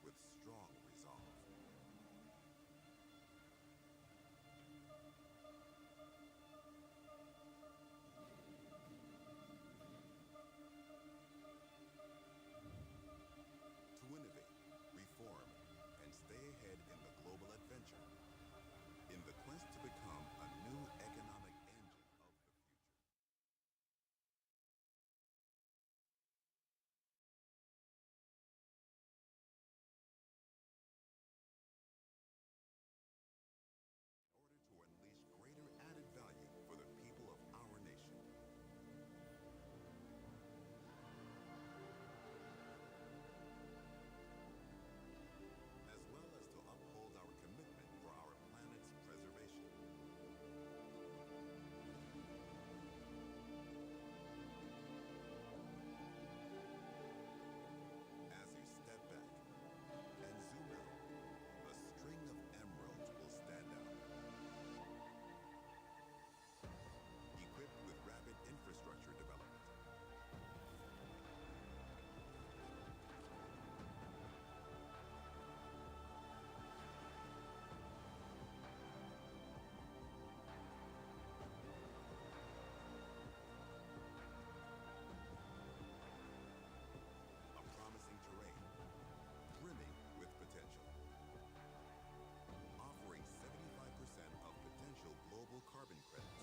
with strong resolve. To innovate, reform, and stay ahead in the global adventure, in the quest to become a new economic engine of the future. In order to unleash greater added value for the people of our nation. As well as to uphold our commitment for our planet's preservation. As you step back and zoom out, a string of emeralds will stand out. Equipped with rapid infrastructure development. A promising terrain, brimming with potential. Offering 75% of potential global carbon credits.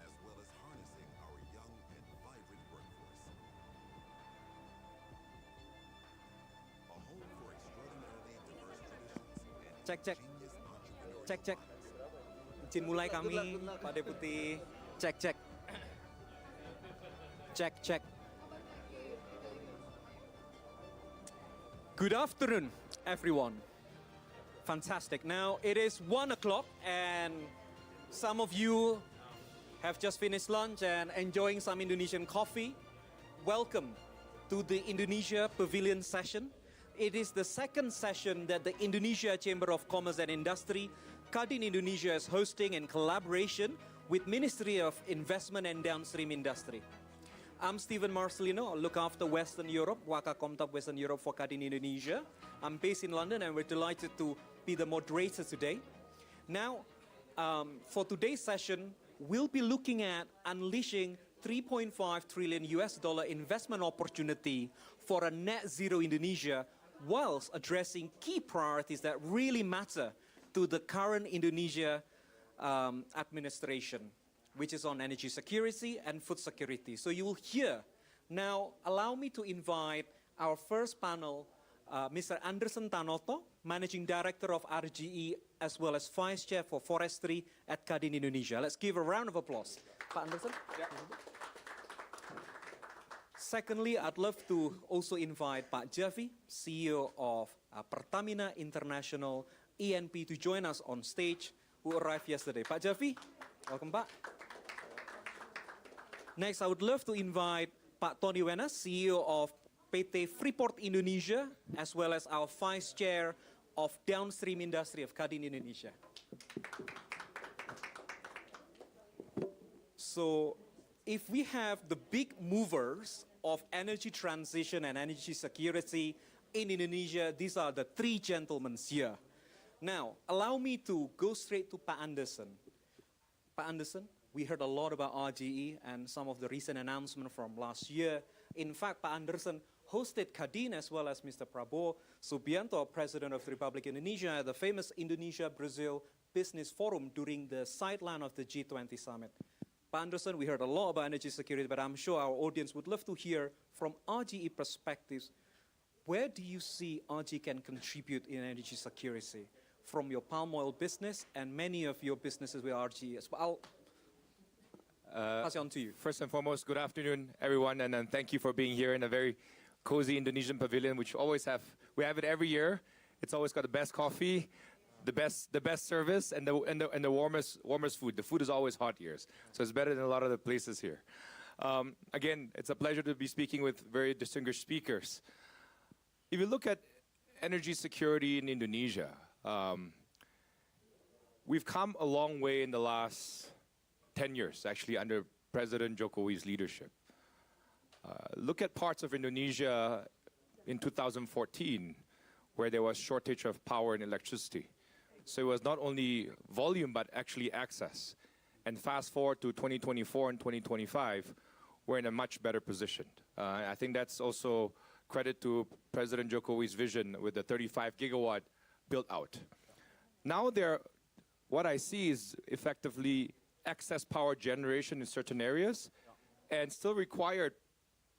As well as harnessing our young and vibrant workforce. A home for extraordinarily diverse traditions and Cek, cek. genius entrepreneurial Cek, cek. minds. Izin mulai kami, Pak Deputi. Cek, cek. Cek, cek. Good afternoon, everyone. Fantastic. Now, it is 1 o'clock and some of you have just finished lunch and enjoying some Indonesian coffee. Welcome to the Indonesia Pavilion session. It is the second session that the Indonesia Chamber of Commerce and Industry, Kadin Indonesia, is hosting in collaboration with Ministry of Investment and Downstream Industry. I'm Steven Marcelino. I look after Western Europe, Waka Komtab Western Europe for Kadin Indonesia. I'm based in London and we're delighted to be the moderator today. Now, for today's session, we'll be looking at unleashing 3.5 trillion US dollar investment opportunity for a net zero Indonesia whilst addressing key priorities that really matter to the current Indonesia administration, which is on energy security and food security. So you will hear. Now, allow me to invite our first panel, Mr. Anderson Tanoto, Managing Director of RGE, as well as Vice Chair for Forestry at Kadin Indonesia. Let's give a round of applause. Pak Anderson. Yeah. Secondly, I'd love to also invite Pak Javi, CEO of Pertamina International ENP, to join us on stage, who arrived yesterday. Pak Javi, welcome back. Next, I would love to invite Pak Tony Wenas, CEO of PT Freeport Indonesia, as well as our Vice Chair of Downstream Industry of Kadin Indonesia. So, if we have the big movers of energy transition and energy security in Indonesia, these are the three gentlemen here. Now, allow me to go straight to Pak Anderson. Pak Anderson, we heard a lot about RGE and some of the recent announcements from last year. In fact, Pak Anderson hosted Kadin as well as Mr. Prabowo Subianto, President of the Republic of Indonesia, at the famous Indonesia-Brazil Business Forum during the sideline of the G20 summit. Pak Anderson, we heard a lot about energy security, but I'm sure our audience would love to hear from RGE perspectives, where do you see RGE can contribute in energy security from your palm oil business and many of your businesses with RGE as well? I'll pass it on to you. First and foremost, good afternoon, everyone, and thank you for being here in a very cozy Indonesian pavilion, which we have it every year. It's always got the best coffee, the best service, and the warmest food. The food is always hot here, so it's better than a lot of the places here. Again, it's a pleasure to be speaking with very distinguished speakers. If you look at energy security in Indonesia, we've come a long way in the last 10 years, actually, under President Jokowi's leadership. Look at parts of Indonesia in 2014, where there was shortage of power and electricity. So it was not only volume, but actually access. And fast forward to 2024 and 2025, we're in a much better position. I think that's also credit to President Jokowi's vision with the 35 gigawatt built out. Now what I see is effectively excess power generation in certain areas and still required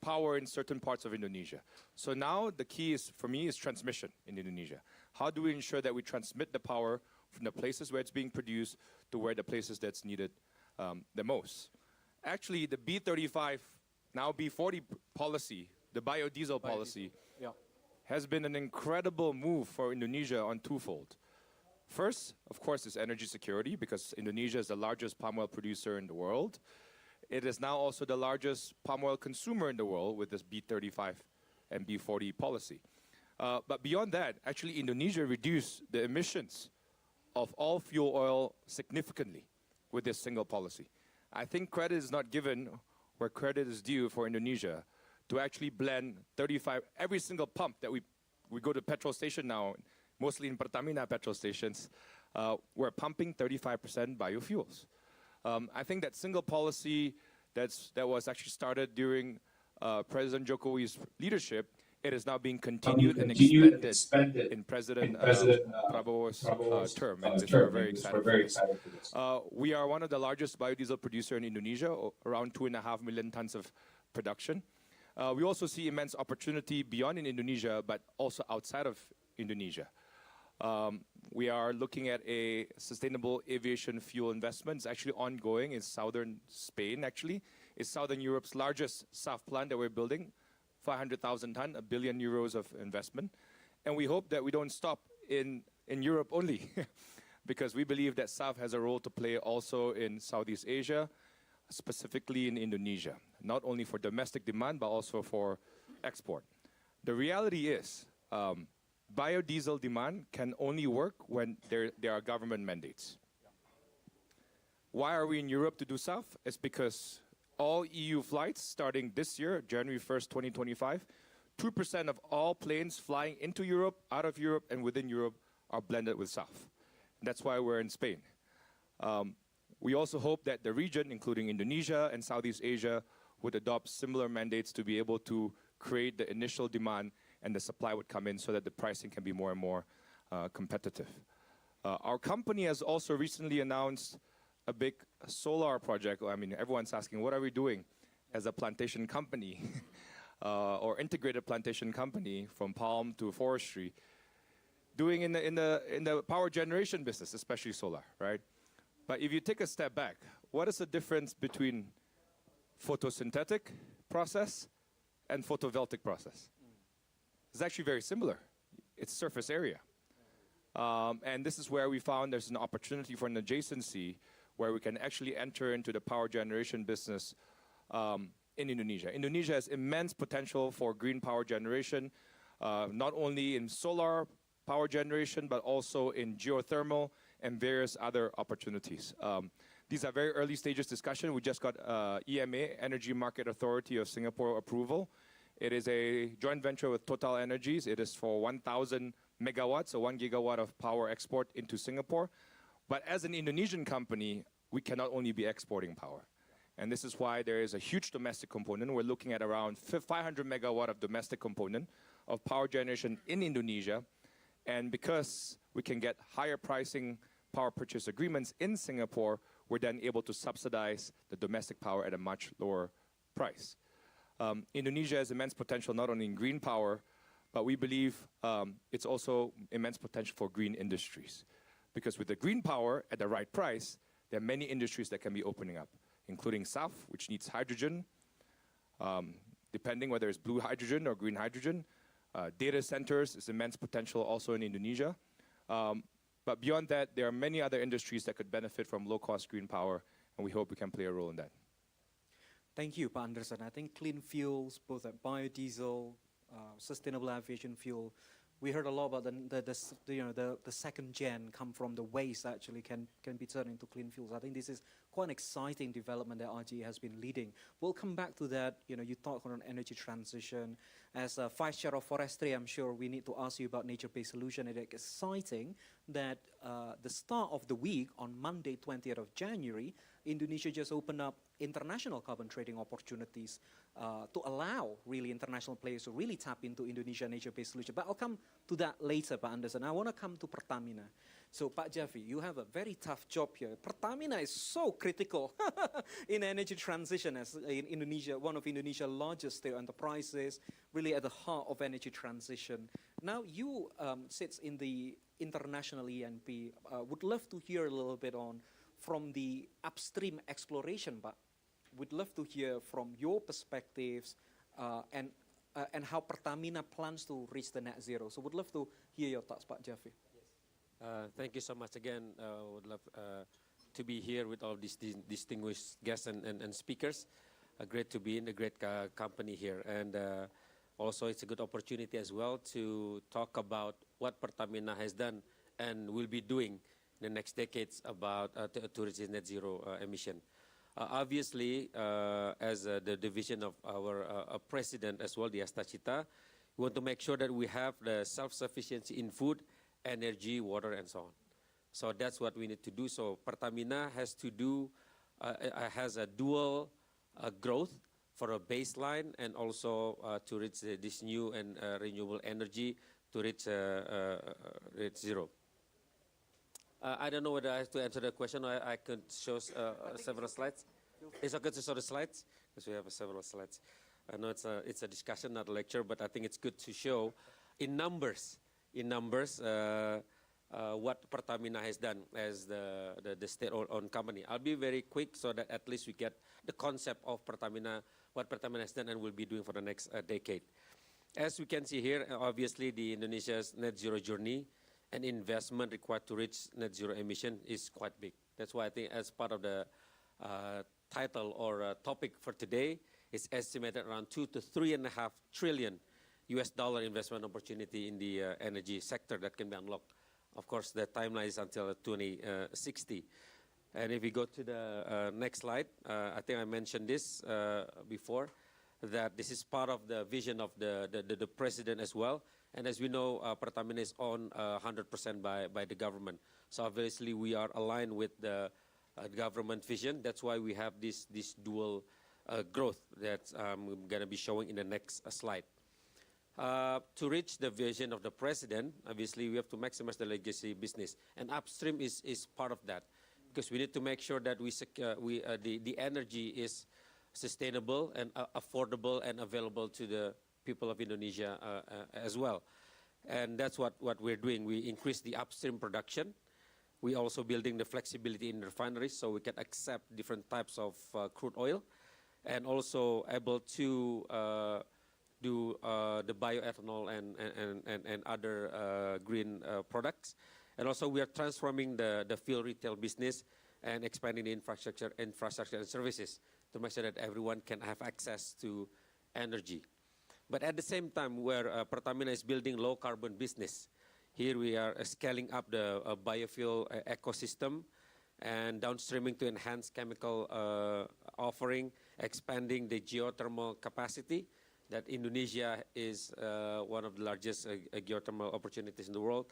power in certain parts of Indonesia. So now the key is, for me, is transmission in Indonesia. How do we ensure that we transmit the power from the places where it's being produced to where the places that's needed the most? Actually, the B35, now B40 policy, the biodiesel policy, has been an incredible move for Indonesia on twofold. First, of course, is energy security, because Indonesia is the largest palm oil producer in the world. It is now also the largest palm oil consumer in the world with this B35 and B40 policy. But beyond that, actually, Indonesia reduced the emissions of all fuel oil significantly with this single policy. I think credit is not given where credit is due for Indonesia to actually blend 35, every single pump that we go to petrol station now, mostly in Pertamina petrol stations, we're pumping 35% biofuels. I think that single policy that was actually started during President Jokowi's leadership, it is now being continued and expanded in President Prabowo's term, and this we're very excited for this. We are one of the largest biodiesel producer in Indonesia, around 2.5 million tons of production. We also see immense opportunity beyond in Indonesia, but also outside of Indonesia. We are looking at a sustainable aviation fuel investment. It's actually ongoing in southern Spain, actually. It's Southern Europe's largest SAF plant that we're building, 500,000 ton, €1 billion of investment. And we hope that we don't stop in Europe only, because we believe that SAF has a role to play also in Southeast Asia, specifically in Indonesia, not only for domestic demand, but also for export. The reality is, biodiesel demand can only work when there are government mandates. Why are we in Europe to do SAF? It's because all EU flights starting this year, January 1st, 2025, 2% of all planes flying into Europe, out of Europe, and within Europe are blended with SAF. That's why we're in Spain. We also hope that the region, including Indonesia and Southeast Asia, would adopt similar mandates to be able to create the initial demand, and the supply would come in so that the pricing can be more and more competitive. Our company has also recently announced a big solar project. I mean, everyone's asking, what are we doing as a plantation company or integrated plantation company from palm to forestry, doing in the power generation business, especially solar, right? But if you take a step back, what is the difference between photosynthetic process and photovoltaic process? It's actually very similar. It's surface area. And this is where we found there's an opportunity for an adjacency where we can actually enter into the power generation business in Indonesia. Indonesia has immense potential for green power generation, not only in solar power generation, but also in geothermal and various other opportunities. These are very early stages discussion. We just got EMA, Energy Market Authority of Singapore approval. It is a joint venture with Total Energies. It is for 1,000 megawatts, so 1 gigawatt of power export into Singapore. But as an Indonesian company, we cannot only be exporting power. And this is why there is a huge domestic component. We're looking at around 500 megawatt of domestic component of power generation in Indonesia. And because we can get higher pricing power purchase agreements in Singapore, we're then able to subsidize the domestic power at a much lower price. Indonesia has immense potential not only in green power, but we believe it's also immense potential for green industries. Because with the green power at the right price, there are many industries that can be opening up, including SAF, which needs hydrogen, depending whether it's blue hydrogen or green hydrogen. Data centers is immense potential also in Indonesia. But beyond that, there are many other industries that could benefit from low-cost green power, and we hope we can play a role in that. Thank you, Pak Anderson. I think clean fuels, both at biodiesel, sustainable aviation fuel, we heard a lot about the second gen come from the waste actually can be turned into clean fuels. I think this is quite an exciting development that RGE has been leading. We'll come back to that. You talk on energy transition. As a Vice Chair of Forestry, I'm sure we need to ask you about nature-based solution. It's exciting that the start of the week on Monday, 20th of January, Indonesia just opened up international carbon trading opportunities to allow really international players to really tap into Indonesia nature-based solution. But I'll come to that later, Pak Anderson. I want to come to Pertamina. So, Pak Javi, you have a very tough job here. Pertamina is so critical in energy transition as in Indonesia, one of Indonesia's largest state enterprises, really at the heart of energy transition. Now, you sit in the international ENP. Would love to hear a little bit from the upstream exploration, but we'd love to hear from your perspectives and how Pertamina plans to reach the net zero. So, would love to hear your thoughts, Pak Javi. Thank you so much again. Would love to be here with all these distinguished guests and speakers. Great to be in a great company here. And also it's a good opportunity as well to talk about what Pertamina has done and will be doing in the next decades about to reach net zero emission. Obviously, as the division of our president as well, the Astachita, we want to make sure that we have the self-sufficiency in food, energy, water, and so on. So that's what we need to do. So Pertamina has to do, has a dual growth for a baseline and also to reach this new and renewable energy to reach zero. I don't know whether I have to answer the question or I could show several slides. It's okay to show the slides because we have several slides. I know it's a discussion, not a lecture, but I think it's good to show in numbers what Pertamina has done as the state-owned company. I'll be very quick so that at least we get the concept of Pertamina, what Pertamina has done and will be doing for the next decade. As we can see here, obviously the Indonesia's net zero journey and investment required to reach net zero emission is quite big. That's why I think as part of the title or topic for today, it's estimated around 2 to 3.5 trillion US dollar investment opportunity in the energy sector that can be unlocked. Of course, the timeline is until 2060. And if we go to the next slide, I think I mentioned this before, that this is part of the vision of the president as well. And as we know, Pertamina is owned 100% by the government. So obviously we are aligned with the government vision. That's why we have this dual growth that I'm going to be showing in the next slide. To reach the vision of the president, obviously we have to maximize the legacy business. And upstream is part of that. Because we need to make sure that the energy is sustainable and affordable and available to the people of Indonesia as well. And that's what we're doing. We increase the upstream production. We also building the flexibility in refineries so we can accept different types of crude oil and also able to do the bioethanol and other green products. And also we are transforming the fuel retail business and expanding the infrastructure and services to make sure that everyone can have access to energy. But at the same time, where Pertamina is building low carbon business, here we are scaling up the biofuel ecosystem and downstreaming to enhance chemical offering, expanding the geothermal capacity. That Indonesia is one of the largest geothermal opportunities in the world,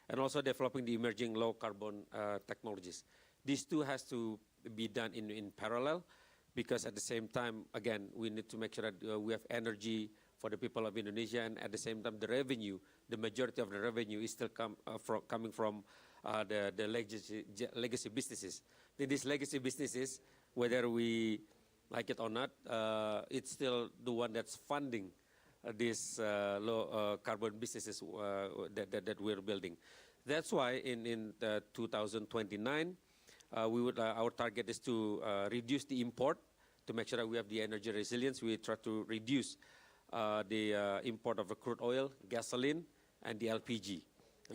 and also developing the emerging low carbon technologies. These two has to be done in parallel, because at the same time, again, we need to make sure that we have energy for the people of Indonesia, and at the same time, the revenue, the majority of the revenue is still coming from the legacy businesses. Then these legacy businesses, whether we like it or not, it's still the one that's funding these low carbon businesses that we're building. That's why in 2029, our target is to reduce the import to make sure that we have the energy resilience. We try to reduce the import of the crude oil, gasoline, and the LPG.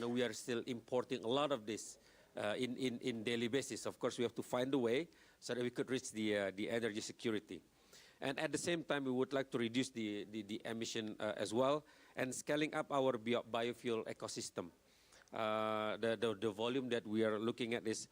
We are still importing a lot of this in daily basis. Of course, we have to find a way so that we could reach the energy security. And at the same time, we would like to reduce the emission as well. and scaling up our biofuel ecosystem. The volume that we are looking at is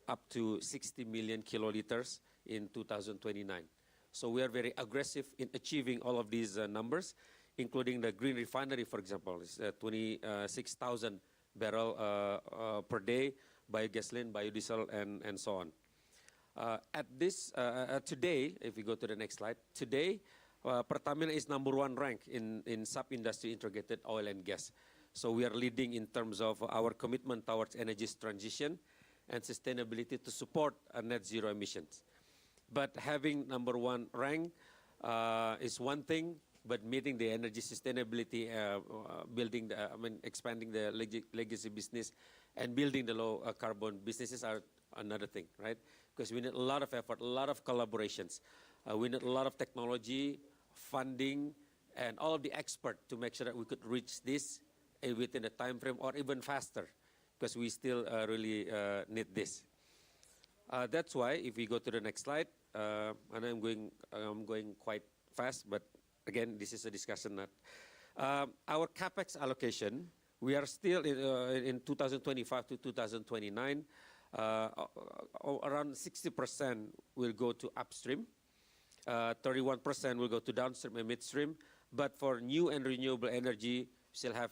up to 60 million kiloliters in 2029. So we are very aggressive in achieving all of these numbers, including the green refinery, for example, is 26,000 barrel per day, biogasoline, biodiesel, and so on. Today, if we go to the next slide, today, Pertamina is #1 ranked in sub-industry integrated oil and gas. So we are leading in terms of our commitment towards energy transition and sustainability to support net zero emissions. But having #1 rank is one thing, but meeting the energy sustainability, expanding the legacy business and building the low carbon businesses are another thing, right? Because we need a lot of effort, a lot of collaborations. We need a lot of technology, funding, and all of the expert to make sure that we could reach this within a time frame or even faster, because we still really need this. That's why, if we go to the next slide, and I'm going quite fast, but again, this is a discussion that our capex allocation, we are still in 2025 to 2029, around 60% will go to upstream, 31% will go to downstream and midstream, but for new and renewable energy, we still have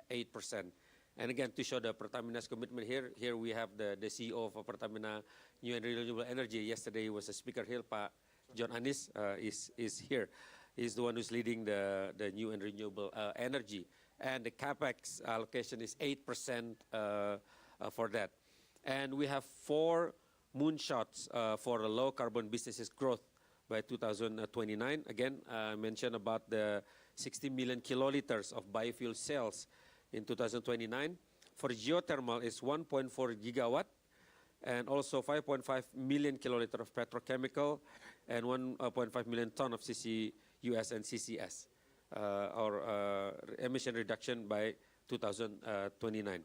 8%. And again, to show the Pertamina's commitment here we have the CEO of Pertamina New and Renewable Energy. Yesterday was a speaker here, Pak John Anis is here. He's the one who's leading the new and renewable energy. And the capex allocation is 8% for that. And we have 4 moonshots for the low carbon businesses growth by 2029. Again, I mentioned about the 60 million kiloliters of biofuel sales in 2029. For geothermal, it's 1.4 gigawatt, and also 5.5 million kiloliters of petrochemical, and 1.5 million ton of CCUS and CCS, or emission reduction by 2029.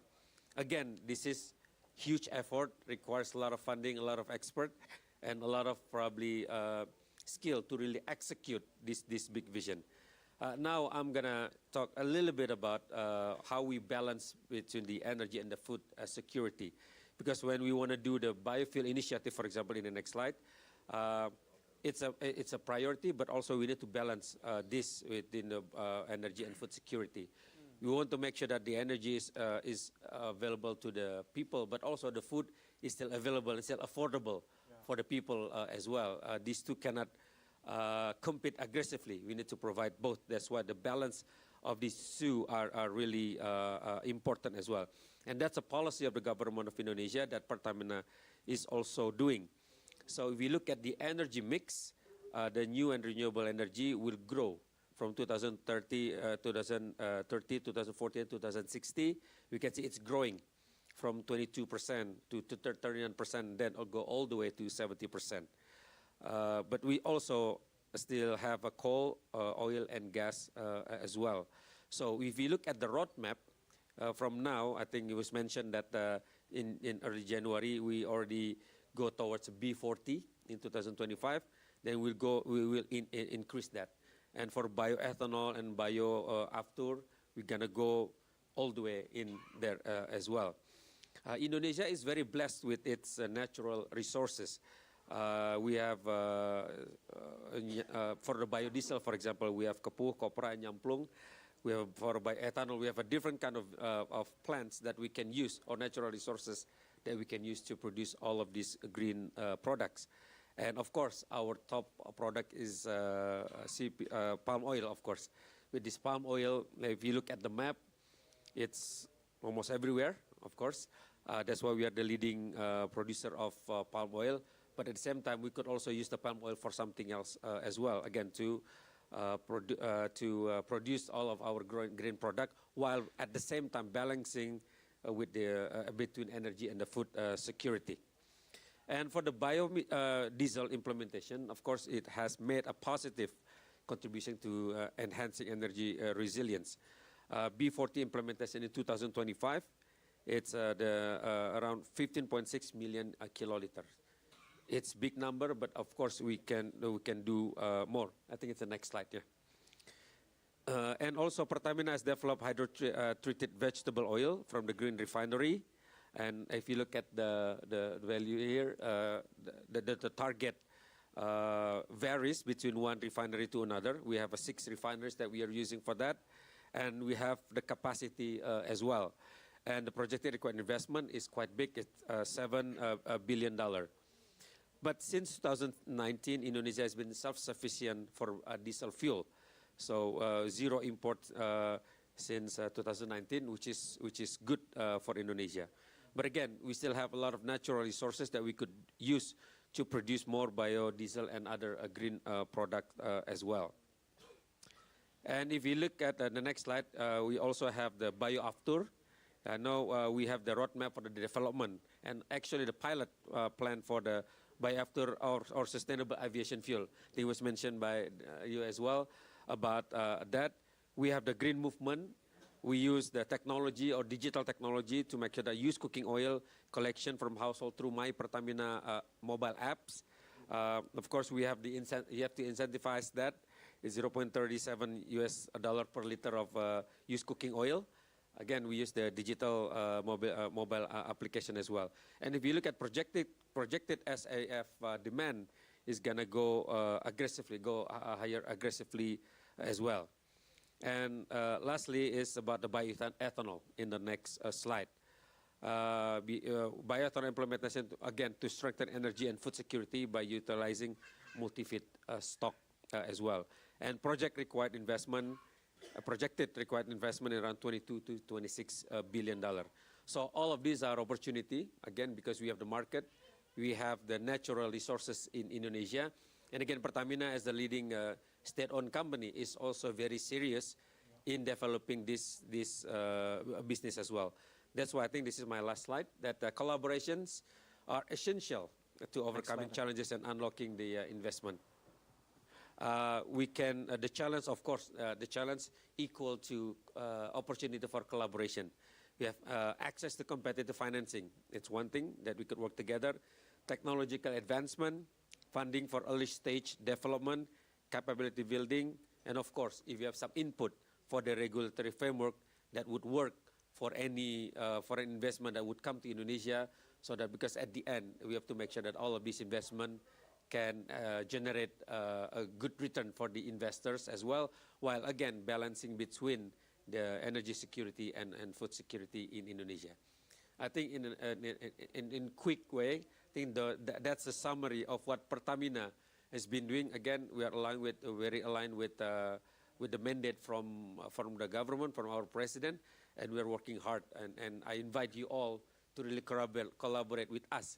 Again, this is huge effort, requires a lot of funding, a lot of expert, and a lot of probably skill to really execute this big vision. Now I'm gonna talk a little bit about how we balance between the energy and the food security. Because when we want to do the biofuel initiative, for example, in the next slide, it's a priority, but also we need to balance this within the energy and food security. We want to make sure that the energy is available to the people, but also the food is still available and still affordable for the people as well. These two cannot compete aggressively. We need to provide both. That's why the balance of these two are really important as well. And that's a policy of the government of Indonesia that Pertamina is also doing. So if we look at the energy mix, the new and renewable energy will grow from 2030, 2040, and 2060. We can see it's growing from 22% to 39%, then it'll go all the way to 70%. But we also still have a coal, oil, and gas as well. So if you look at the roadmap, from now, I think it was mentioned that in early January, we already go towards B40 in 2025. Then we will increase that. And for bioethanol and bioaftur, we're gonna go all the way in there as well. Indonesia is very blessed with its natural resources. We have, for the biodiesel, for example, we have Kepuh, Kopra, and Nyamplung. We have, for bioethanol, we have a different kind of plants that we can use, or natural resources that we can use to produce all of these green products. And of course, our top product is palm oil, of course. With this palm oil, if you look at the map, it's almost everywhere, of course. That's why we are the leading producer of palm oil. But at the same time, we could also use the palm oil for something else as well, again, to produce all of our green product, while at the same time balancing with the between energy and the food security. And for the biodiesel implementation, of course, it has made a positive contribution to enhancing energy resilience. B40 implementation in 2025, it's around 15.6 million kiloliters. It's big number, but of course we can do more. I think it's the next slide, yeah. And also Pertamina has developed hydro-treated vegetable oil from the green refinery. And if you look at the value here, the target varies between one refinery to another. We have 6 refineries that we are using for that. And we have the capacity as well. And the projected required investment is quite big. It's $7 billion. But since 2019, Indonesia has been self-sufficient for diesel fuel. So zero import since 2019, which is good for Indonesia. But again, we still have a lot of natural resources that we could use to produce more biodiesel and other green products as well. And if you look at the next slide, we also have the bioafter. Now we have the roadmap for the development and actually the pilot plan for the bioafter or sustainable aviation fuel. It was mentioned by you as well about that. We have the green movement. We use the technology or digital technology to make sure that use cooking oil collection from household through My Pertamina mobile apps. Of course, we have you have to incentivize that. It's $0.37 per liter of used cooking oil. Again, we use the digital mobile application as well. And if you look at projected SAF demand, is gonna go higher aggressively as well. And lastly is about the bioethanol in the next slide. Bioethanol implementation, again, to strengthen energy and food security by utilizing multi-feed stock as well. And projected required investment around 22 to 26 billion dollar. So all of these are opportunity, again, because we have the market, we have the natural resources in Indonesia. And again, Pertamina as the leading state-owned company is also very serious in developing this business as well. That's why I think this is my last slide, that collaborations are essential to overcoming challenges and unlocking the investment. The challenge, of course, the challenge equal to opportunity for collaboration. We have access to competitive financing. It's one thing that we could work together. Technological advancement, funding for early stage development, capability building, and of course, if you have some input for the regulatory framework that would work for any foreign investment that would come to Indonesia, so that because at the end, we have to make sure that all of this investment can generate a good return for the investors as well, while again balancing between the energy security and food security in Indonesia. I think in quick way, I think that's a summary of what Pertamina has been doing. Again, we are very aligned with the mandate from the government, from our president, and we are working hard. And I invite you all to really collaborate with us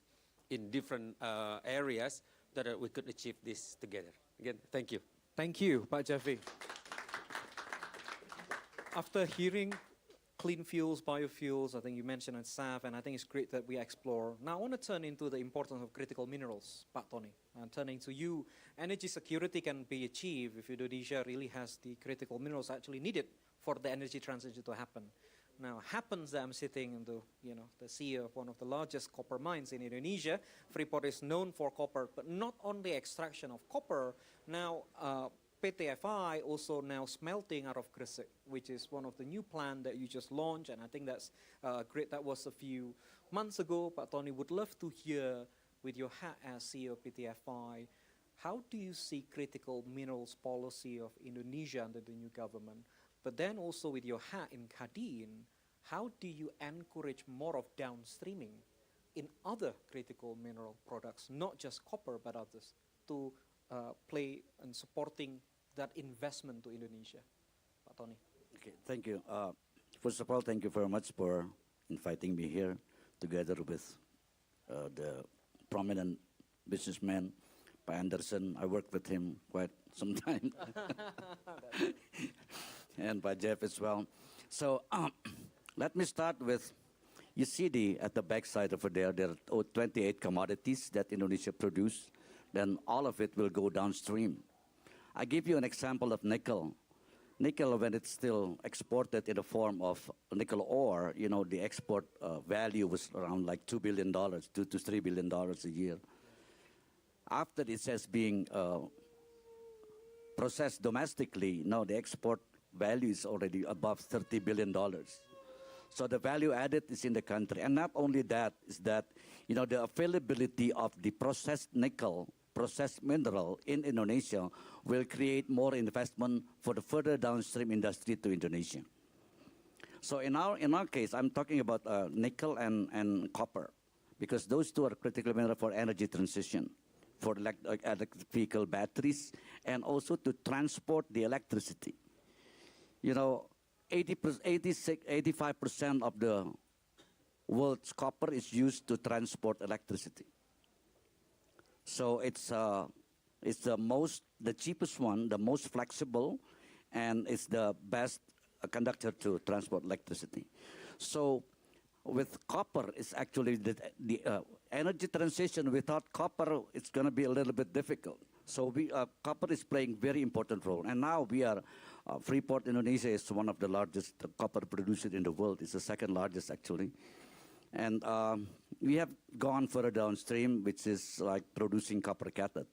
in different areas that we could achieve this together. Again, thank you. Thank you, Pak Jeffy. After hearing clean fuels, biofuels, I think you mentioned SAF, and I think it's great that we explore. Now I want to turn into the importance of critical minerals, Pak Tony. I'm turning to you. Energy security can be achieved if Indonesia really has the critical minerals actually needed for the energy transition to happen. Now, happens that I'm sitting in the CEO of one of the largest copper mines in Indonesia. Freeport is known for copper, but not only extraction of copper. Now, PTFI also now smelting out of Gresik, which is one of the new plant that you just launched, and I think that's great. That was a few months ago, but Tony would love to hear, with your hat as CEO of PTFI, how do you see critical minerals policy of Indonesia under the new government? But then also with your hat in Kadin, how do you encourage more of downstreaming in other critical mineral products, not just copper, but others, to play in supporting that investment to Indonesia? Pak Tony. Okay, thank you. First of all, thank you very much for inviting me here together with the prominent businessman, Pak Anderson. I worked with him quite some time. And by Jeff as well. So let me start with, you see at the backside over there are 28 commodities that Indonesia produce. Then all of it will go downstream. I give you an example of nickel. Nickel, when it's still exported in the form of nickel ore, the export value was around like $2 billion, $2 to $3 billion a year. After it has being processed domestically, now the export value is already above $30 billion. So the value added is in the country. And not only that, is that, the availability of the processed nickel, processed mineral in Indonesia will create more investment for the further downstream industry to Indonesia. So in our case, I'm talking about nickel and copper, because those two are critical mineral for energy transition, for electric vehicle batteries, and also to transport the electricity. 85% of the world's copper is used to transport electricity. So it's the cheapest one, the most flexible, and it's the best conductor to transport electricity. So with copper, it's actually the energy transition without copper, it's going to be a little bit difficult. So copper is playing very important role. And now we are, Freeport Indonesia is one of the largest copper producers in the world. It's the second largest, actually. And we have gone further downstream, which is like producing copper cathode.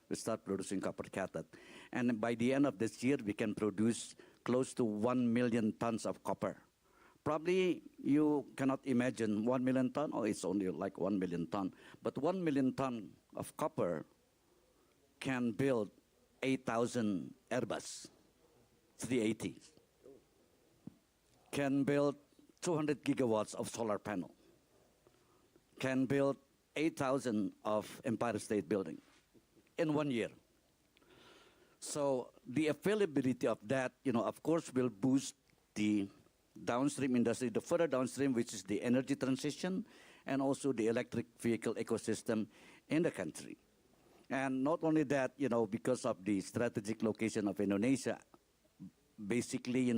We start producing copper cathode. And by the end of this year, we can produce close to 1 million tons of copper. Probably you cannot imagine 1 million ton, or it's only like 1 million ton. But 1 million ton of copper can build 8,000 Airbus 380s. Can build 200 gigawatts of solar panel. Can build 8,000 of Empire State Building in 1 year. So the availability of that, of course, will boost the downstream industry, the further downstream, which is the energy transition, and also the electric vehicle ecosystem in the country. And not only that, because of the strategic location of Indonesia, basically,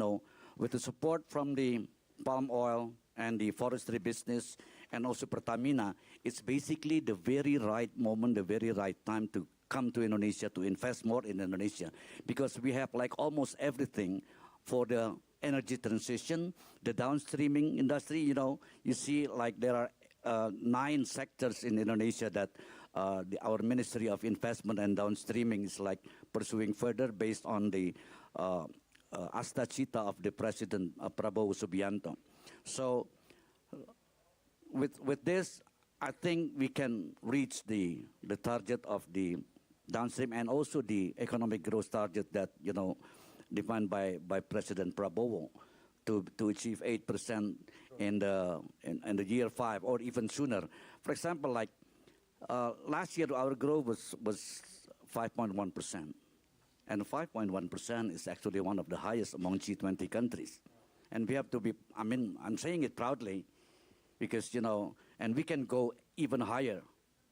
with the support from the palm oil and the forestry business, and also Pertamina, it's basically the very right moment, the very right time to come to Indonesia, to invest more in Indonesia, because we have like almost everything for the energy transition, the downstreaming industry. You see like there are 9 sectors in Indonesia that our Ministry of Investment and Downstreaming is like pursuing further based on the Asta Cita of the President Prabowo Subianto. So with this, I think we can reach the target of the downstream and also the economic growth target that, defined by President Prabowo to achieve 8% in the year 5 or even sooner. For example, like last year our growth was 5.1%. And 5.1% is actually one of the highest among G20 countries. And we have to be, I'm saying it proudly because, and we can go even higher,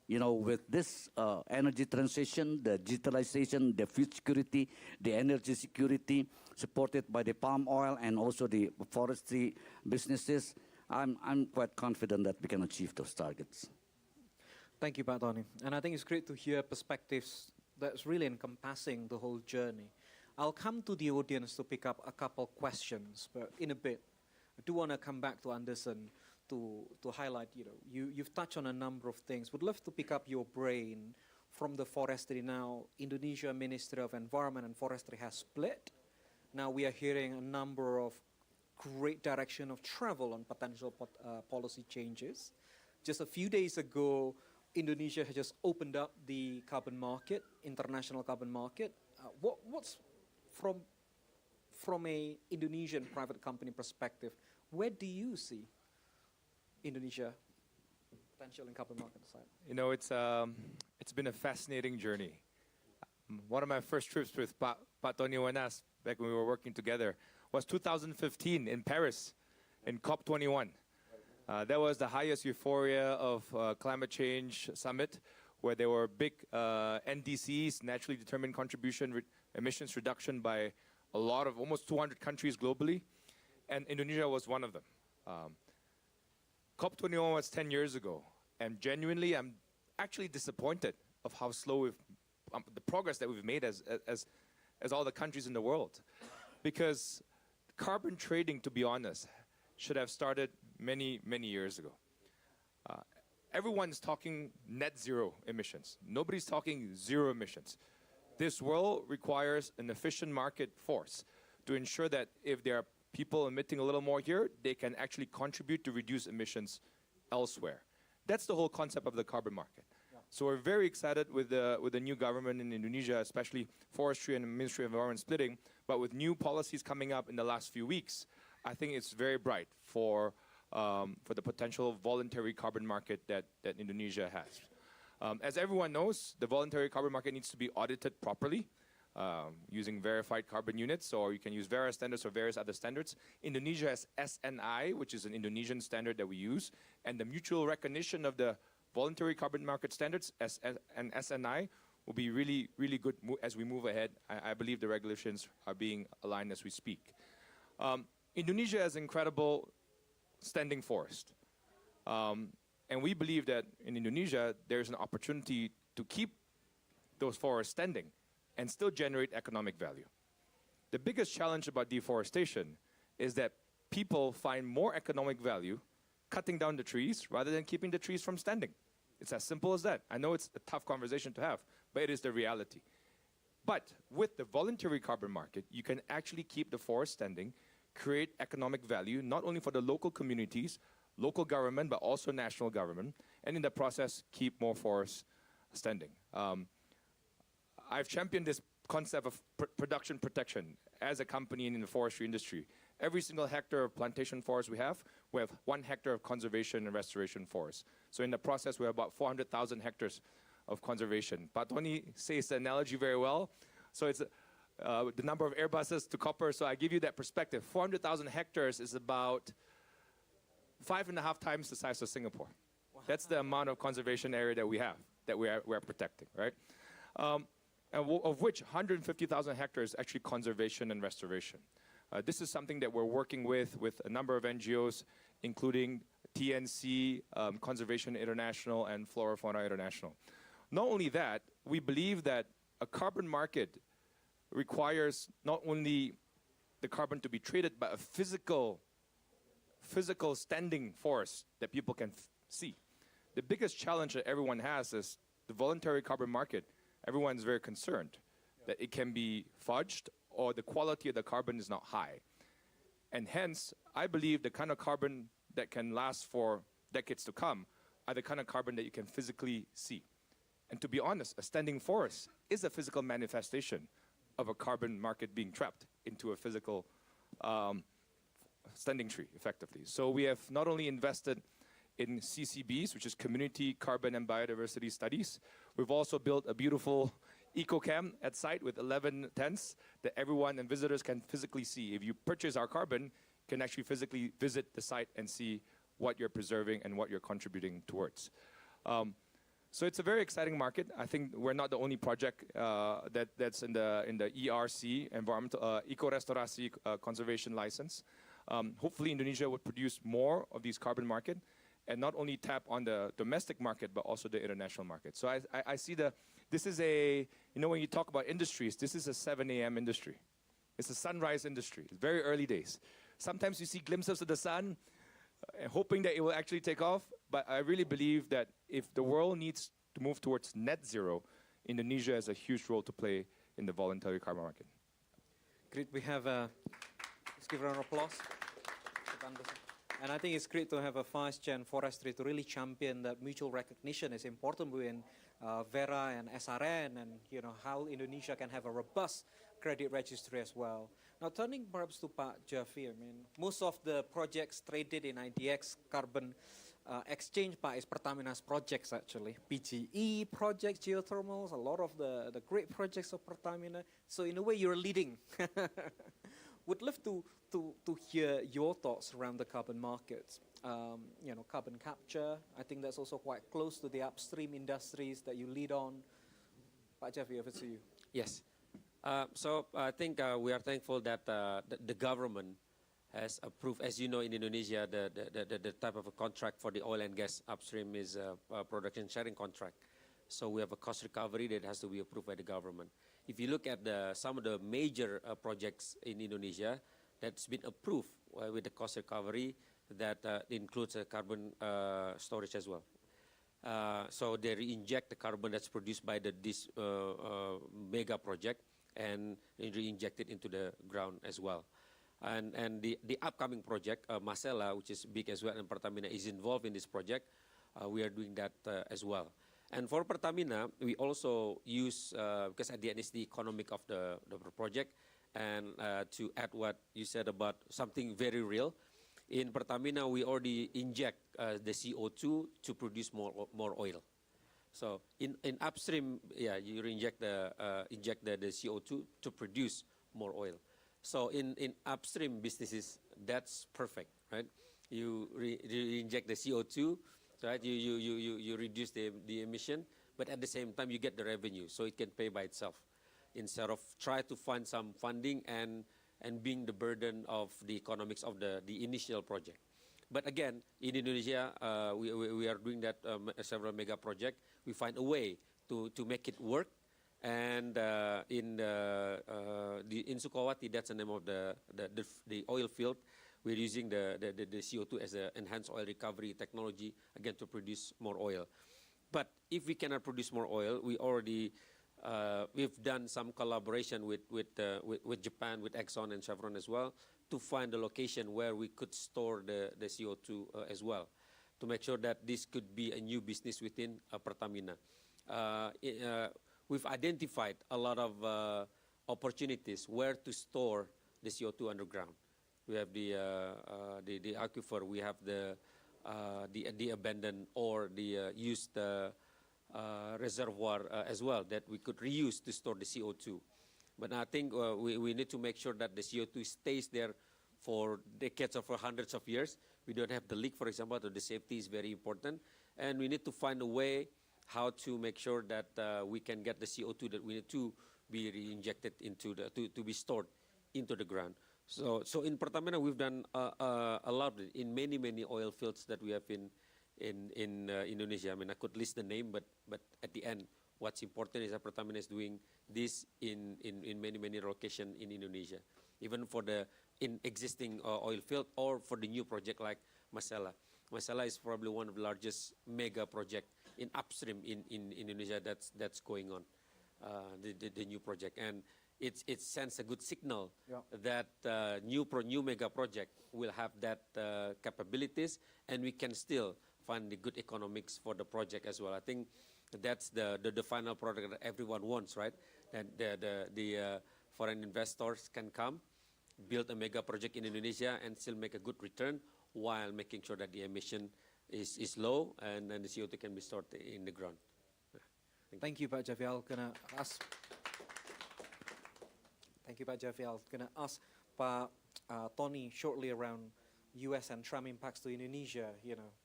with this energy transition, the digitalization, the food security, the energy security, supported by the palm oil and also the forestry businesses. I'm quite confident that we can achieve those targets. Thank you, Pak Tony. And I think it's great to hear perspectives that's really encompassing the whole journey. I'll come to the audience to pick up a couple questions, but in a bit, I do want to come back to Anderson to highlight, you've touched on a number of things. Would love to pick up your brain from the forestry now. Indonesia Ministry of Environment and Forestry has split. Now we are hearing a number of great direction of travel on potential policy changes. Just a few days ago, Indonesia has just opened up the carbon market, international carbon market. What's from a Indonesian private company perspective, where do you see Indonesia potential in carbon market side? It's been a fascinating journey. One of my first trips with Pak Tony Wenas, back when we were working together, was 2015 in Paris, in COP21. That was the highest euphoria of climate change summit, where there were big NDCs, naturally determined contribution emissions reduction by a lot of almost 200 countries globally, and Indonesia was one of them. COP21 was 10 years ago, and genuinely, I'm actually disappointed of how slow the progress that we've made as all the countries in the world, because carbon trading, to be honest, should have started many, many years ago. Everyone's talking net zero emissions. Nobody's talking zero emissions. This world requires an efficient market force to ensure that if there are people emitting a little more here, they can actually contribute to reduce emissions elsewhere. That's the whole concept of the carbon market. So we're very excited with the new government in Indonesia, especially forestry and Ministry of Environment splitting. But with new policies coming up in the last few weeks, I think it's very bright for the potential voluntary carbon market that Indonesia has. As everyone knows, the voluntary carbon market needs to be audited properly using verified carbon units, or you can use Vera standards or various other standards. Indonesia has SNI, which is an Indonesian standard that we use, and the mutual recognition of the voluntary carbon market standards and SNI will be really, really good as we move ahead. I believe the regulations are being aligned as we speak. Indonesia has incredible standing forest. And we believe that in Indonesia, there's an opportunity to keep those forests standing and still generate economic value. The biggest challenge about deforestation is that people find more economic value cutting down the trees rather than keeping the trees from standing. It's as simple as that. I know it's a tough conversation to have, but it is the reality. But with the voluntary carbon market, you can actually keep the forest standing, create economic value, not only for the local communities, local government, but also national government, and in the process, keep more forests standing. I've championed this concept of production protection as a company in the forestry industry. Every single hectare of plantation forest we have 1 hectare of conservation and restoration forest. So in the process, we have about 400,000 hectares of conservation. Pak Tony says the analogy very well. So it's the number of Airbuses to copper. So I give you that perspective. 400,000 hectares is about 5.5 times the size of Singapore. Wow. That's the amount of conservation area that we have, that we're protecting, right? And of which 150,000 hectares actually conservation and restoration. This is something that we're working with a number of NGOs, including TNC, Conservation International, and Flora Fauna International. Not only that, we believe that a carbon market requires not only the carbon to be traded, but a physical standing forest that people can see. The biggest challenge that everyone has is the voluntary carbon market. Everyone's very concerned that it can be fudged or the quality of the carbon is not high. And hence, I believe the kind of carbon that can last for decades to come are the kind of carbon that you can physically see. And to be honest, a standing forest is a physical manifestation of a carbon market being trapped into a physical standing tree, effectively. So we have not only invested in CCBs, which is Community Carbon and Biodiversity Studies. We've also built a beautiful eco-cam at site with 11 tents that everyone and visitors can physically see. If you purchase our carbon, you can actually physically visit the site and see what you're preserving and what you're contributing towards. So it's a very exciting market. I think we're not the only project that's in the ERC, Environmental Eco-Restorasi Conservation License. Hopefully Indonesia would produce more of these carbon market and not only tap on the domestic market, but also the international market. So I see this is when you talk about industries, this is a 7 a.m. industry. It's a sunrise industry. It's very early days. Sometimes you see glimpses of the sun, hoping that it will actually take off. But I really believe that if the world needs to move towards net zero, Indonesia has a huge role to play in the voluntary carbon market. Great. We have let's give a round of applause. And I think it's great to have a Vice-Gen Forestry to really champion that mutual recognition is important between Vera and SRN, and how Indonesia can have a robust credit registry as well. Now turning perhaps to Pak Javi, I mean, most of the projects traded in IDX carbon exchange, Pak, is Pertamina's projects actually. PGE projects, geothermals, a lot of the great projects of Pertamina. So in a way you're leading. Would love to hear your thoughts around the carbon markets. Carbon capture, I think that's also quite close to the upstream industries that you lead on. Pak Javi, over to you. Yes. So I think we are thankful that the government has approved, as you know, in Indonesia, the type of a contract for the oil and gas upstream is a production sharing contract. So we have a cost recovery that has to be approved by the government. If you look at some of the major projects in Indonesia that's been approved with the cost recovery, that includes carbon storage as well. So they inject the carbon that's produced by this mega project and re-inject it into the ground as well. And the upcoming project, Masela, which is big as well, and Pertamina is involved in this project. We are doing that as well. And for Pertamina, we also use, because at the end it's the economic of the project, and to add what you said about something very real, in Pertamina we already inject the CO2 to produce more oil. So in upstream, yeah, you inject the CO2 to produce more oil. So in upstream businesses, that's perfect, right? You inject the CO2, right? You reduce the emission, but at the same time you get the revenue, so it can pay by itself, instead of try to find some funding and being the burden of the economics of the initial project. But again, in Indonesia, we are doing that several mega project. We find a way to make it work. And in Sukawati, that's the name of the oil field. We're using the CO2 as an enhanced oil recovery technology, again, to produce more oil. But if we cannot produce more oil, we've done some collaboration with Japan, with Exxon and Chevron as well, to find a location where we could store the CO2 as well, to make sure that this could be a new business within Pertamina. We've identified a lot of opportunities where to store the CO2 underground. We have the aquifer, we have the abandoned or the used reservoir as well that we could reuse to store the CO2. But I think we need to make sure that the CO2 stays there for decades or for hundreds of years. We don't have the leak, for example, so the safety is very important. And we need to find a way how to make sure that we can get the CO2 that we need to be re-injected into to be stored into the ground. So in Pertamina, we've done a lot in many oil fields that we have in Indonesia. I mean, I could list the name, but at the end, what's important is that Pertamina is doing this in many locations in Indonesia, even for the existing oil field or for the new project like Masela. Masela is probably one of the largest mega project in upstream in Indonesia that's going on, the new project, and it sends a good signal that new mega project will have that capabilities, and we can still find the good economics for the project as well. I think that's the final product that everyone wants, right? And the foreign investors can come, build a mega project in Indonesia and still make a good return while making sure that the emission is low and then the CO2 can be stored in the ground. Thank you, Pak Javial. Gonna ask. Thank you, Pak Javial. Gonna ask Pak Tony shortly around U.S. and Trump impacts to Indonesia,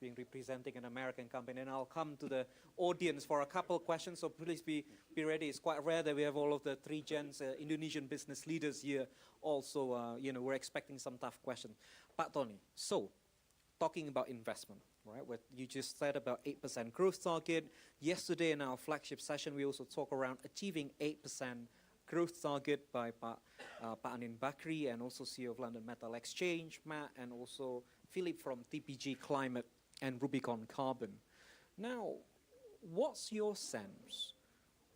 being representing an American company. And I'll come to the audience for a couple of questions, so please be ready. It's quite rare that we have all of the three gens Indonesian business leaders here. Also, we're expecting some tough questions. Pak Tony, so talking about investment, right? What you just said about 8% growth target. Yesterday in our flagship session, we also talk around achieving 8% growth target by Pak Anin Bakri and also CEO of London Metal Exchange, Matt, and also Philip from TPG Climate and Rubicon Carbon. Now, what's your sense?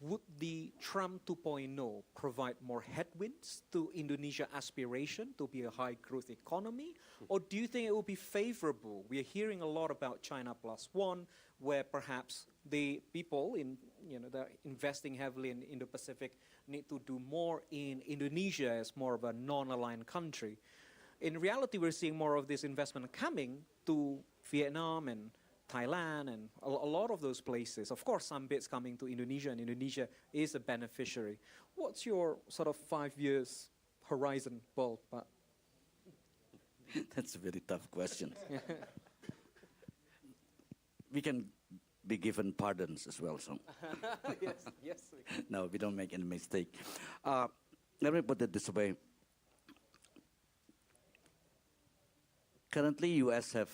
Would the Trump 2.0 provide more headwinds to Indonesia's aspiration to be a high growth economy? Or do you think it will be favorable? We are hearing a lot about China Plus One, where perhaps the people that are investing heavily in Indo-Pacific need to do more in Indonesia as more of a non-aligned country. In reality, we're seeing more of this investment coming to Vietnam and Thailand and a lot of those places. Of course, some bits coming to Indonesia, and Indonesia is a beneficiary. What's your sort of 5 years horizon, Paul? That's a very tough question. We can be given pardons as well. So. yes. No, we don't make any mistake. Let me put it this way. Currently, U.S. have,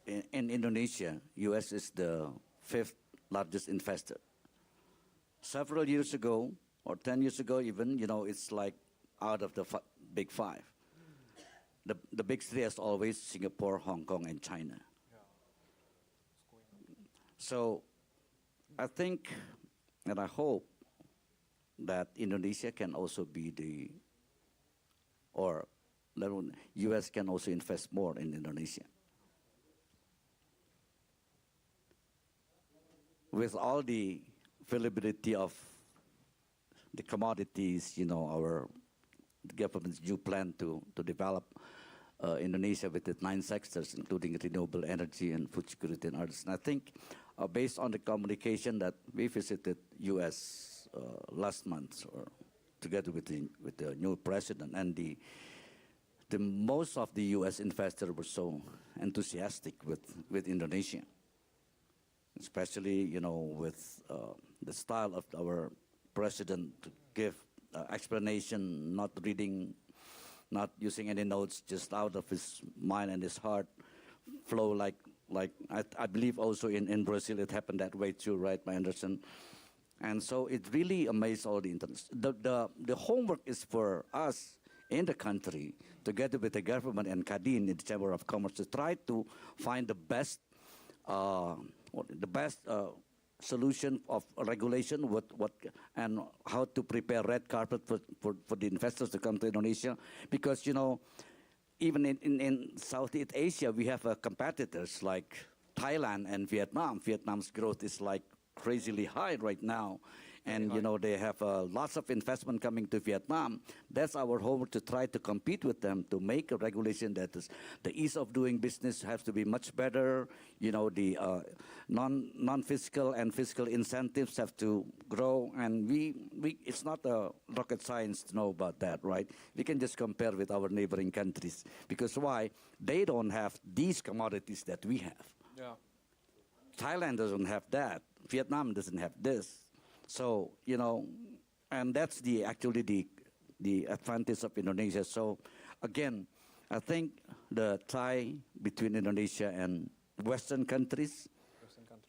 in Indonesia, U.S. is the 5th largest investor. Several years ago, or 10 years ago even, it's like out of the big 5. The big 3 is always Singapore, Hong Kong, and China. So I think and I hope that Indonesia can also be the, or the U.S. can also invest more in Indonesia. With all the availability of the commodities, our government's new plan to develop Indonesia with its 9 sectors, including renewable energy and food security and others. And I think based on the communication that we visited U.S. Last month, or together with the new president, and the most of the U.S. investors were so enthusiastic with Indonesia, especially with the style of our president to give explanation, not reading, not using any notes, just out of his mind and his heart, flow like I believe also in Brazil it happened that way too, right, my Anderson? And so it really amazed all the interns. The homework is for us in the country, together with the government and Kadin in the Chamber of Commerce, to try to find the best solution of regulation, and how to prepare red carpet for the investors to come to Indonesia. Because, even in Southeast Asia, we have competitors like Thailand and Vietnam. Vietnam's growth is like crazily high right now. And, they have lots of investment coming to Vietnam. That's our homework, to try to compete with them, to make a regulation that is the ease of doing business has to be much better. The non-fiscal and fiscal incentives have to grow. And it's not a rocket science to know about that, right? We can just compare with our neighboring countries. Because why? They don't have these commodities that we have. Yeah. Thailand doesn't have that. Vietnam doesn't have this. So, and that's actually the advantage of Indonesia. So, again, I think the tie between Indonesia and Western countries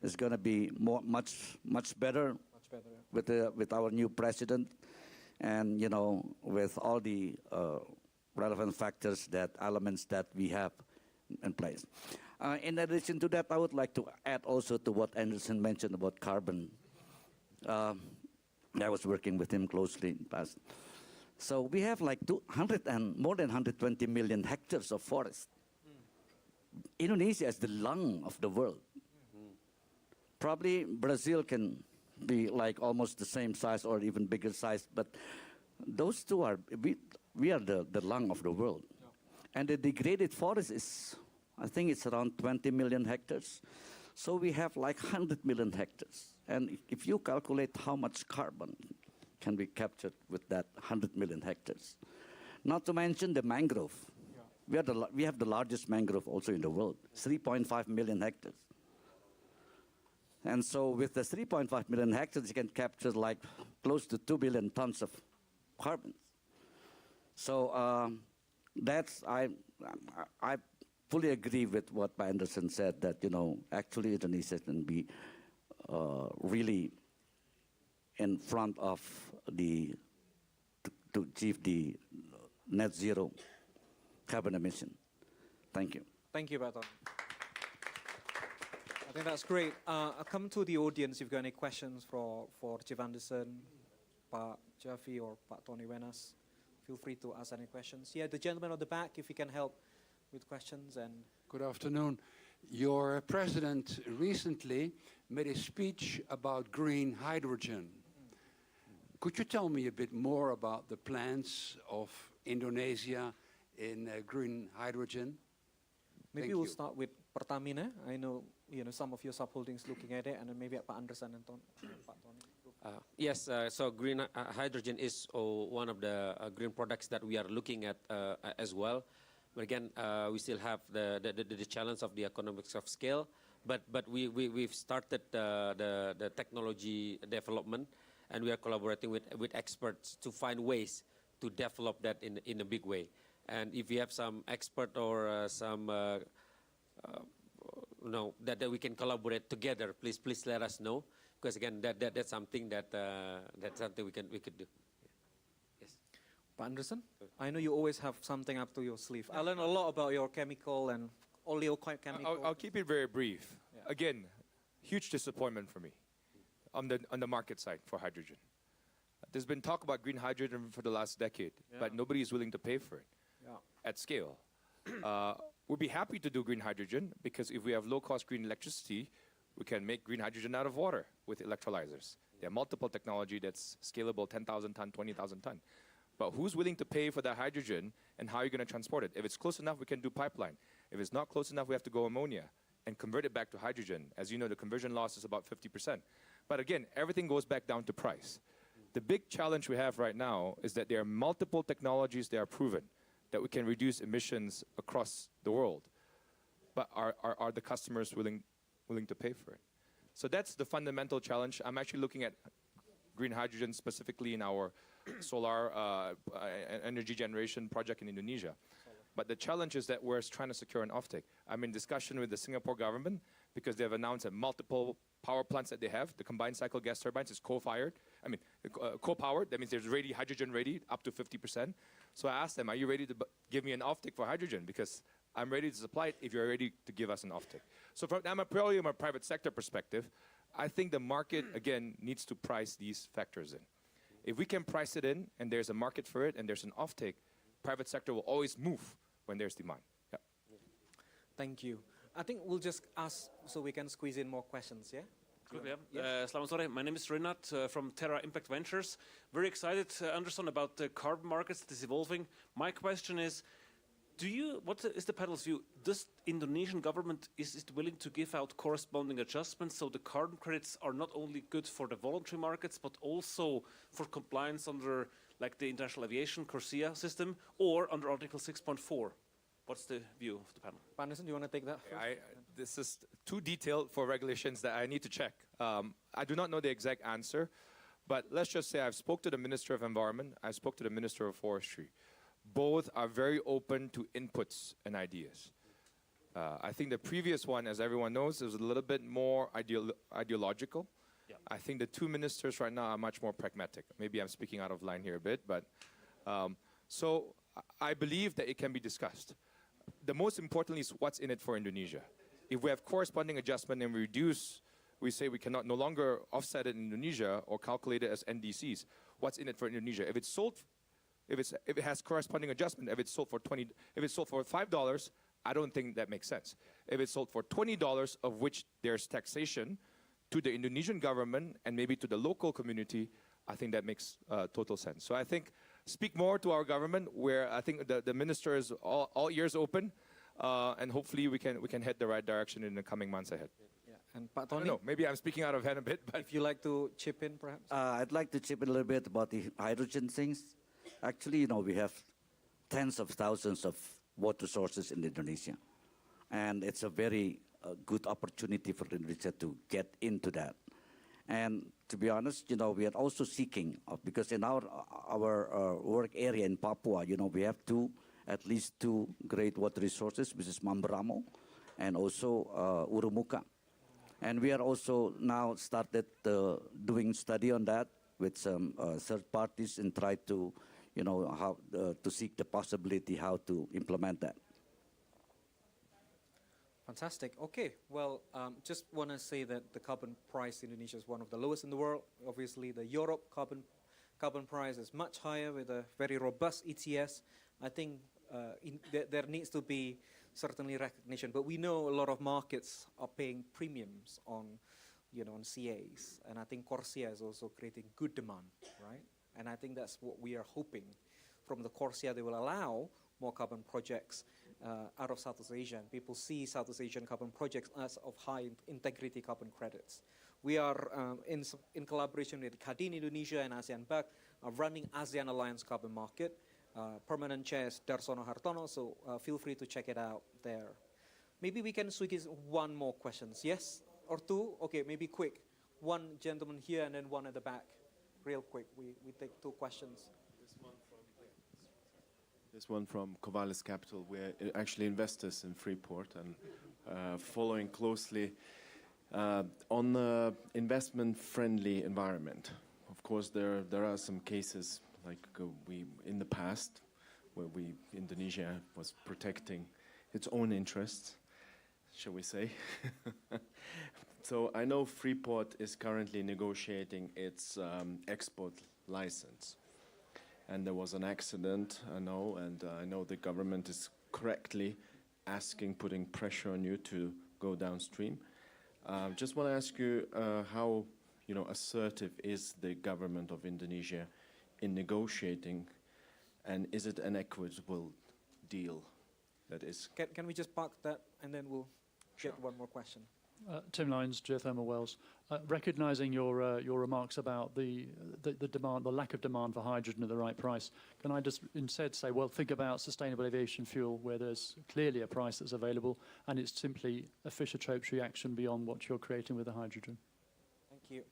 is going to be much better. Much better, yeah. With our new president, and with all the relevant factors, elements that we have in place. In addition to that, I would like to add also to what Anderson mentioned about carbon. I was working with him closely in the past. So we have like more than 120 million hectares of forest. Indonesia is the lung of the world. Probably Brazil can be like almost the same size or even bigger size, but those two we are the lung of the world. And the degraded forest is, I think it's around 20 million hectares. So we have like 100 million hectares. And if you calculate how much carbon can be captured with that 100 million hectares, not to mention the mangrove. Yeah. We have the largest mangrove also in the world, 3.5 million hectares. And so with the 3.5 million hectares, you can capture like close to 2 billion tons of carbon. So I fully agree with what Anderson said, that, actually Indonesia can be really in front of to achieve the net zero carbon emission. Thank you. Thank you, Pak Tony. I think that's great. I'll come to the audience if you've got any questions for Chief Anderson, Pak Jaffi, or Pak Tony Wenas. Feel free to ask any questions. Yeah, the gentleman on the back, if you can help with questions. And good afternoon. Your president recently made a speech about green hydrogen. Could you tell me a bit more about the plans of Indonesia in green hydrogen? Maybe we'll start with Pertamina. I know some of your subholdings looking at it, and then maybe Pak Anderson and Pak Tony. Yes, so green hydrogen is one of the green products that we are looking at as well. But again, we still have the challenge of the economics of scale. But we've started the technology development, and we are collaborating with experts to find ways to develop that in a big way. And if you have some expert or some that we can collaborate together, please let us know, because again that's something that's something we could do. Yes. Pak Anderson, I know you always have something up to your sleeve. I learned a lot about your chemical and oleochemical. I'll keep it very brief. Yeah. Again, huge disappointment for me on the market side for hydrogen. there's been talk about green hydrogen for the last decade, but nobody is willing to pay for it at scale. We'd be happy to do green hydrogen because if we have low-cost green electricity, we can make green hydrogen out of water with electrolyzers. There are multiple technology that's scalable, 10,000 ton, 20,000 ton. But who's willing to pay for that hydrogen and how are you going to transport it? If it's close enough, we can do pipeline. If it's not close enough, we have to go ammonia and convert it back to hydrogen. As you know, the conversion loss is about 50%. But again, everything goes back down to price. The big challenge we have right now is that there are multiple technologies that are proven that we can reduce emissions across the world. But are the customers willing to pay for it? So that's the fundamental challenge. I'm actually looking at green hydrogen specifically in our solar energy generation project in Indonesia. But the challenge is that we're trying to secure an offtake. I'm in discussion with the Singapore government because they've announced that multiple power plants that they have, the combined cycle gas turbines is co-powered. That means there's ready, hydrogen ready, up to 50%. So I asked them, are you ready to give me an offtake for hydrogen? Because I'm ready to supply it if you're ready to give us an offtake. So from a private sector perspective, I think the market, again, needs to price these factors in. If we can price it in and there's a market for it and there's an offtake, private sector will always move when there's demand. Yeah. Thank you. I think we'll just ask so we can squeeze in more questions, yeah? Good, yeah. Selamat sore. My name is Renat from Terra Impact Ventures. Very excited, Anderson, about the carbon markets that is evolving. My question is, what is the panel's view? Does Indonesian government is it willing to give out corresponding adjustments so the carbon credits are not only good for the voluntary markets but also for compliance under like the International Aviation Corsia system or under Article 6.4? What's the view of the panel? Anderson, do you want to take that first? This is too detailed for regulations that I need to check. I do not know the exact answer, but let's just say I've spoke to the Minister of Environment, I spoke to the Minister of Forestry. Both are very open to inputs and ideas. I think the previous one, as everyone knows, is a little bit more ideological. Yeah. I think the two ministers right now are much more pragmatic. Maybe I'm speaking out of line here a bit, but so I believe that it can be discussed. The most importantly is what's in it for Indonesia. If we have corresponding adjustment and we say we cannot no longer offset it in Indonesia or calculate it as NDCs, what's in it for Indonesia? If it's sold, if it has corresponding adjustment, if it's sold for $5, I don't think that makes sense. If it's sold for $20, of which there's taxation to the Indonesian government and maybe to the local community, I think that makes total sense. So I think speak more to our government, where I think the minister is all ears open, and hopefully we can head the right direction in the coming months ahead. Yeah. And Pak I don't Tony, know, maybe I'm speaking out of hand a bit, but if you like to chip in, perhaps. I'd like to chip in a little bit about the hydrogen things. Actually, we have tens of thousands of water sources in Indonesia. And it's a very good opportunity for Indonesia to get into that. And to be honest, we are also seeking, because in our work area in Papua, we have at least two great water resources, which is Mamberamo and also Urumuka. And we are also now started doing study on that with some third parties and try to, how to seek the possibility how to implement that. Fantastic. Okay. Well, just want to say that the carbon price in Indonesia is one of the lowest in the world. Obviously, the Europe carbon price is much higher with a very robust ETS. I think there needs to be certainly recognition, but we know a lot of markets are paying premiums on CAs, and I think Corsia is also creating good demand, right? And I think that's what we are hoping from the Corsia. They will allow more carbon projects out of Southeast Asia, and people see Southeast Asian carbon projects as of high integrity carbon credits. We are in collaboration with Kadin Indonesia and ASEAN Bank running ASEAN Alliance Carbon Market. Permanent chair is Darsono Hartono, so feel free to check it out there. Maybe we can squeeze one more questions. Yes, or two? Okay, maybe quick. One gentleman here and then one at the back. Real quick, we take two questions. This one from Covalis Capital. We're actually investors in Freeport and following closely on the investment-friendly environment. Of course, there are some cases like in the past where Indonesia was protecting its own interests, shall we say. So I know Freeport is currently negotiating its export license. And there was an accident, I know, and I know the government is correctly asking, putting pressure on you to go downstream. Just want to ask you how, assertive is the government of Indonesia in negotiating, and is it an equitable deal that is? Can we just park that and then we'll get one more question? Tim Lyons, Geothermal Wells. Recognising your remarks about the demand, the lack of demand for hydrogen at the right price, can I just instead say, well, think about sustainable aviation fuel, where there's clearly a price that's available, and it's simply a Fischer-Tropsch reaction beyond what you're creating with the hydrogen. Thank you.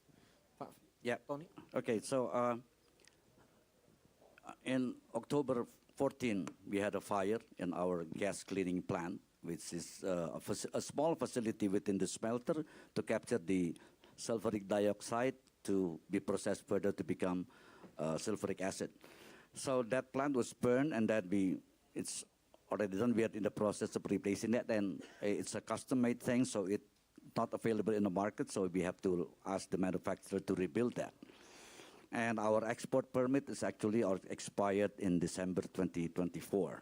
Yeah. Tony? Okay, so in October 14, we had a fire in our gas cleaning plant, which is a small facility within the smelter to capture the sulfuric dioxide to be processed further to become sulfuric acid. So that plant was burned, and it's already done. We are in the process of replacing that, and it's a custom-made thing, so it's not available in the market, so we have to ask the manufacturer to rebuild that. And our export permit is actually expired in December 2024.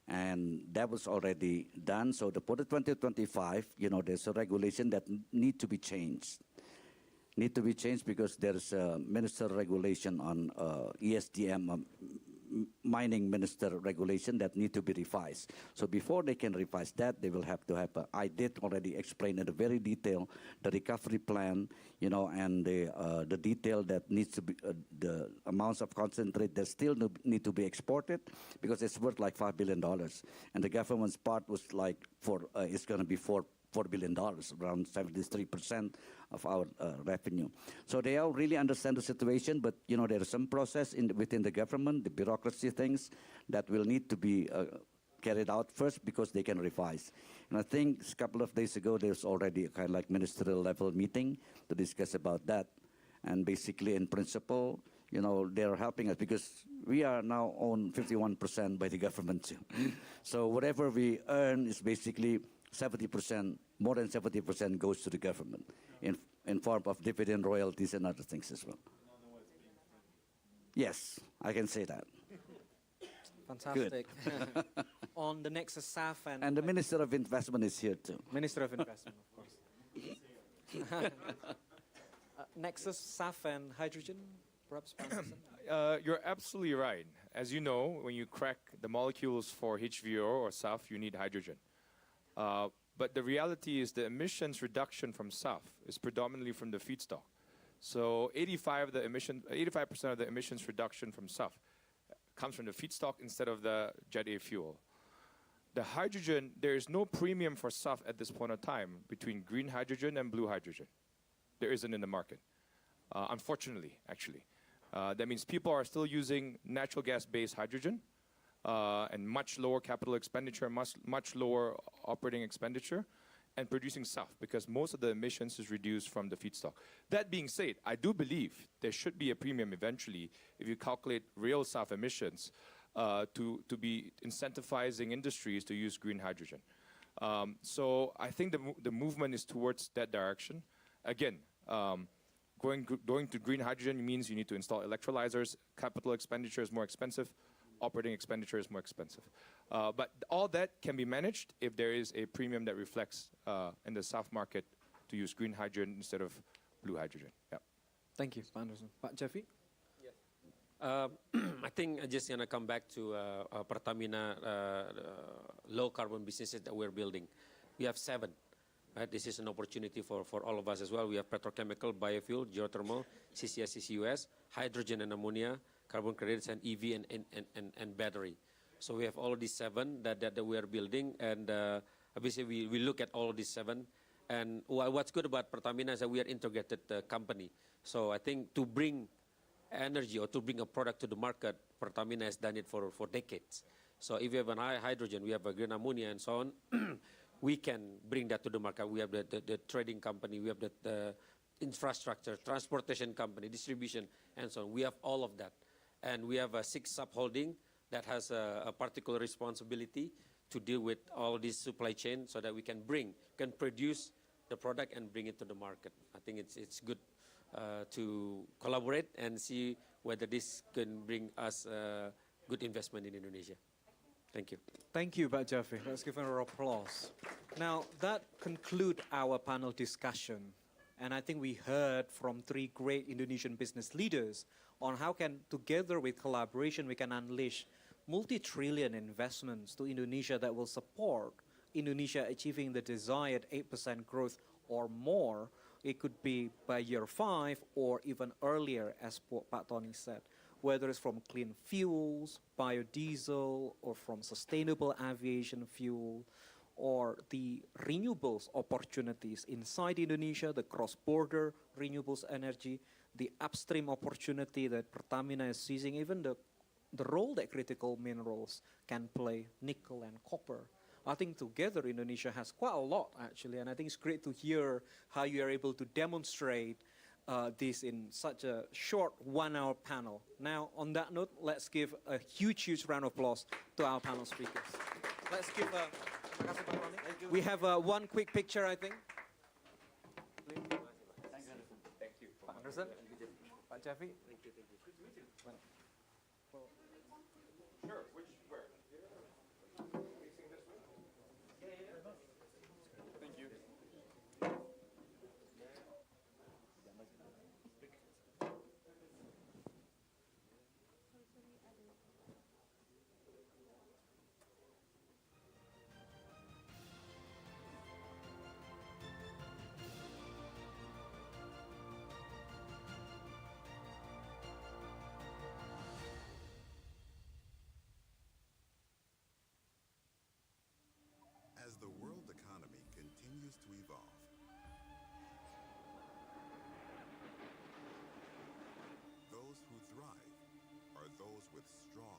And that was already done. So for the 2025, there's a regulation that need to be changed. Need to be changed because there's a minister regulation on ESDM, mining minister regulation that need to be revised. So before they can revise that, they will have to have I did already explain in a very detail the recovery plan, and the detail that needs to be, the amounts of concentrate that still need to be exported, because it's worth like $5 billion. And the government's part was like it's going to be $4 billion, around 73% of our revenue. So they all really understand the situation, but there is some process within the government, the bureaucracy things that will need to be carried out first because they can revise. And I think a couple of days ago there's already a kind of like ministerial level meeting to discuss about that. And basically, in principle, they're helping us because we are now owned 51% by the government. So whatever we earn is basically 70%, more than 70% goes to the government in form of dividend, royalties, and other things as well. Yes, I can say that. Fantastic. On the Nexus SAF and the Minister of Investment is here too. Minister of Investment, of course. Nexus SAF and hydrogen, perhaps, Pak Anderson? You're absolutely right. As you know, when you crack the molecules for HVO or SAF, you need hydrogen. But the reality is the emissions reduction from SAF is predominantly from the feedstock. So 85% of the emissions reduction from SAF comes from the feedstock instead of the jet A fuel. The hydrogen, there is no premium for SAF at this point of time between green hydrogen and blue hydrogen. There isn't in the market, unfortunately, actually. That means people are still using natural gas-based hydrogen, and much lower capital expenditure, much lower operating expenditure, and producing SAF, because most of the emissions is reduced from the feedstock. That being said, I do believe there should be a premium eventually if you calculate real SAF emissions to be incentivizing industries to use green hydrogen. So I think the movement is towards that direction. Again, going to green hydrogen means you need to install electrolyzers, capital expenditure is more expensive, operating expenditure is more expensive. But all that can be managed if there is a premium that reflects in the SAF market to use green hydrogen instead of blue hydrogen. Yeah. Thank you, Pak Anderson. Pak Jeffy? I think I just going to come back to Pertamina low carbon businesses that we're building. We have 7. Right? This is an opportunity for all of us as well. We have petrochemical, biofuel, geothermal, CCS, CCUS, hydrogen and ammonia, carbon credits, and EV and battery. So we have all of these 7 that we are building, and obviously we look at all of these 7. And what's good about Pertamina is that we are integrated company. So I think to bring energy or to bring a product to the market, Pertamina has done it for decades. So if you have an hydrogen, we have a green ammonia and so on, we can bring that to the market. We have the trading company, we have the infrastructure, transportation company, distribution, and so on. We have all of that. And we have a 6 sub-holding that has a particular responsibility to deal with all this supply chain so that we can produce the product and bring it to the market. I think it's good to collaborate and see whether this can bring us good investment in Indonesia. Thank you. Thank you, Pak Jaffe. Let's give him a round of applause. Now, that concludes our panel discussion. And I think we heard from 3 great Indonesian business leaders on how can, together with collaboration, we can unleash multi-trillion investments to Indonesia that will support Indonesia achieving the desired 8% growth or more. It could be by year 5 or even earlier, as Pak Tony said, whether it's from clean fuels, biodiesel, or from sustainable aviation fuel, or the renewables opportunities inside Indonesia, the cross-border renewables energy, the upstream opportunity that Pertamina is seizing, even the role that critical minerals can play, nickel and copper. I think together Indonesia has quite a lot actually, and I think it's great to hear how you are able to demonstrate this in such a short 1-hour panel. Now, on that note, let's give a huge round of applause to our panel speakers. Let's give a... We have one quick picture, I think. Thank you. Pak Anderson, Pak Jaffe. Sure. Where? Thank you. As the world economy continues to evolve, those who thrive are those with strong